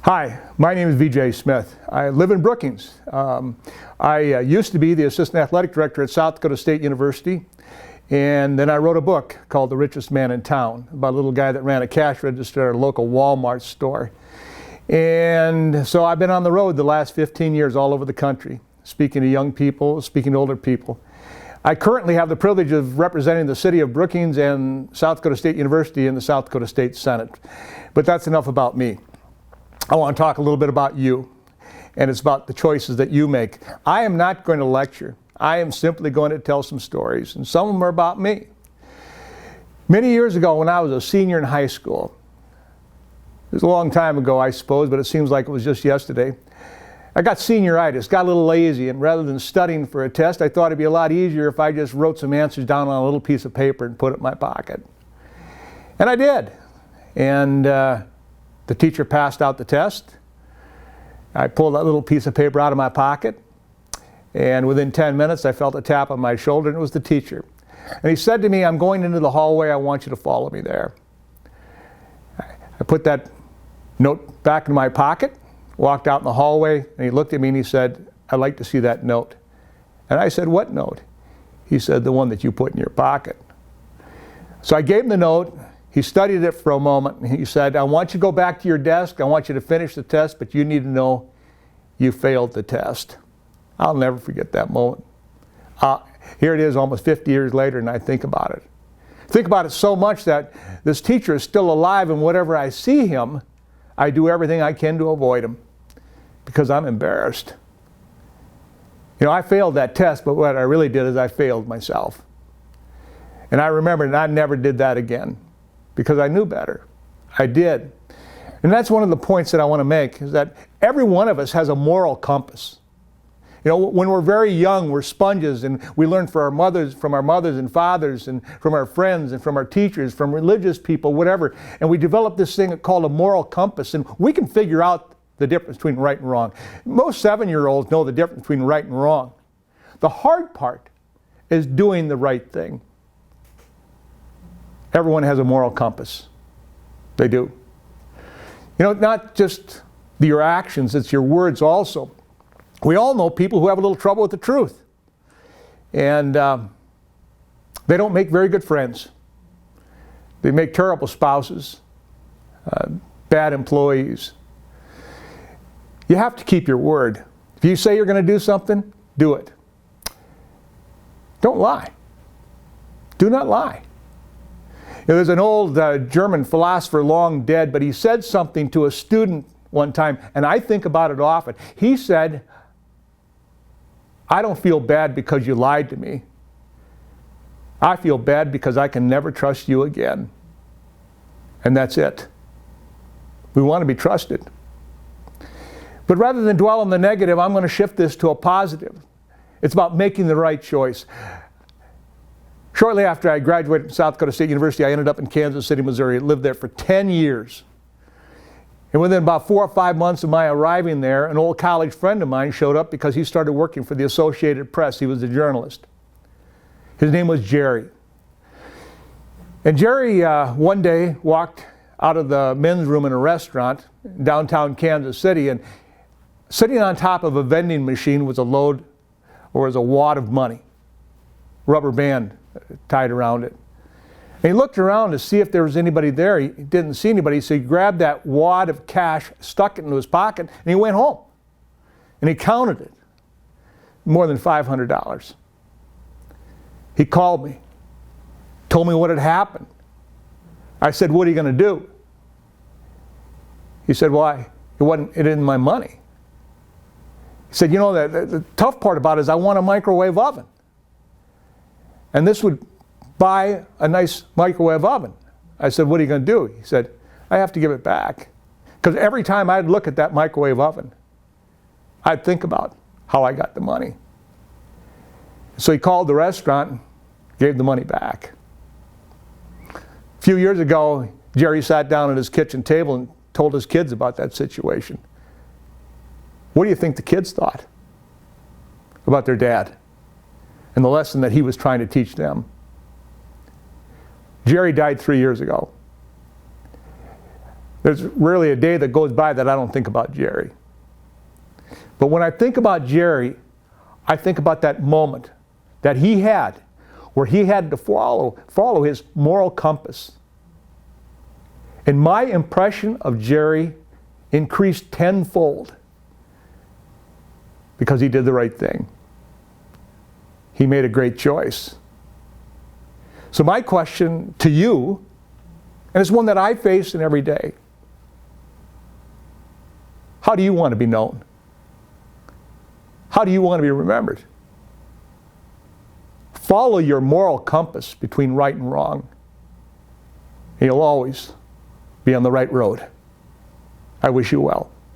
Hi, my name is VJ Smith. I live in Brookings. I used to be the assistant athletic director at South Dakota State University, and then I wrote a book called The Richest Man in Town about a little guy that ran a cash register at a local Walmart store. And so I've been on the road the last 15 years all over the country, speaking to young people, speaking to older people. I currently have the privilege of representing the city of Brookings and South Dakota State University in the South Dakota State Senate. But that's enough about me. I want to talk a little bit about you, and it's about the choices that you make. I am not going to lecture. I am simply going to tell some stories, and some of them are about me. Many years ago, when I was a senior in high school, it was a long time ago, I suppose, but it seems like it was just yesterday, I got senioritis, got a little lazy, and rather than studying for a test, I thought it'd be a lot easier if I just wrote some answers down on a little piece of paper and put it in my pocket. And I did. And the teacher passed out the test. I pulled that little piece of paper out of my pocket, and within 10 minutes I felt a tap on my shoulder, and it was the teacher. And he said to me, "I'm going into the hallway, I want you to follow me there." I put that note back in my pocket, walked out in the hallway, and he looked at me and he said, "I'd like to see that note." And I said, "What note?" He said, "The one that you put in your pocket." So I gave him the note. He studied it for a moment, and he said, "I want you to go back to your desk. I want you to finish the test, but you need to know you failed the test." I'll never forget that moment. Here it is almost 50 years later, and I think about it. Think about it so much that this teacher is still alive, and whenever I see him, I do everything I can to avoid him because I'm embarrassed. You know, I failed that test, but what I really did is I failed myself. And I remember, and I never did that again, because I knew better. I did. And that's one of the points that I want to make, is that every one of us has a moral compass. You know, when we're very young, we're sponges, and we learn from our mothers and fathers, and from our friends, and from our teachers, from religious people, whatever. And we develop this thing called a moral compass, and we can figure out the difference between right and wrong. Most 7-year-olds know the difference between right and wrong. The hard part is doing the right thing. Everyone has a moral compass. They do. You know, not just your actions, it's your words also. We all know people who have a little trouble with the truth. And they don't make very good friends. They make terrible spouses, bad employees. You have to keep your word. If you say you're going to do something, do it. Don't lie. Do not lie. There's an old German philosopher, long dead, but he said something to a student one time, and I think about it often. He said, "I don't feel bad because you lied to me. I feel bad because I can never trust you again." And that's it. We want to be trusted. But rather than dwell on the negative, I'm going to shift this to a positive. It's about making the right choice. Shortly after I graduated from South Dakota State University, I ended up in Kansas City, Missouri. I lived there for 10 years. And within about 4 or 5 months of my arriving there, an old college friend of mine showed up because he started working for the Associated Press. He was a journalist. His name was Jerry. And Jerry one day walked out of the men's room in a restaurant in downtown Kansas City, and sitting on top of a vending machine was a wad of money, rubber band tied around it. And he looked around to see if there was anybody there. He didn't see anybody, so he grabbed that wad of cash, stuck it into his pocket, and he went home. And he counted it. More than $500. He called me, told me what had happened. I said, "What are you going to do?" He said, "Why? It isn't my money." He said, "You know, the tough part about it is I want a microwave oven. And this would buy a nice microwave oven." I said, "What are you going to do?" He said, "I have to give it back. Because every time I'd look at that microwave oven, I'd think about how I got the money." So he called the restaurant and gave the money back. A few years ago, Jerry sat down at his kitchen table and told his kids about that situation. What do you think the kids thought about their dad and the lesson that he was trying to teach them? Jerry died 3 years ago. There's rarely a day that goes by that I don't think about Jerry. But when I think about Jerry, I think about that moment that he had where he had to follow his moral compass. And my impression of Jerry increased tenfold because he did the right thing. He made a great choice. So my question to you, and it's one that I face in every day, how do you want to be known? How do you want to be remembered? Follow your moral compass between right and wrong, and you'll always be on the right road. I wish you well.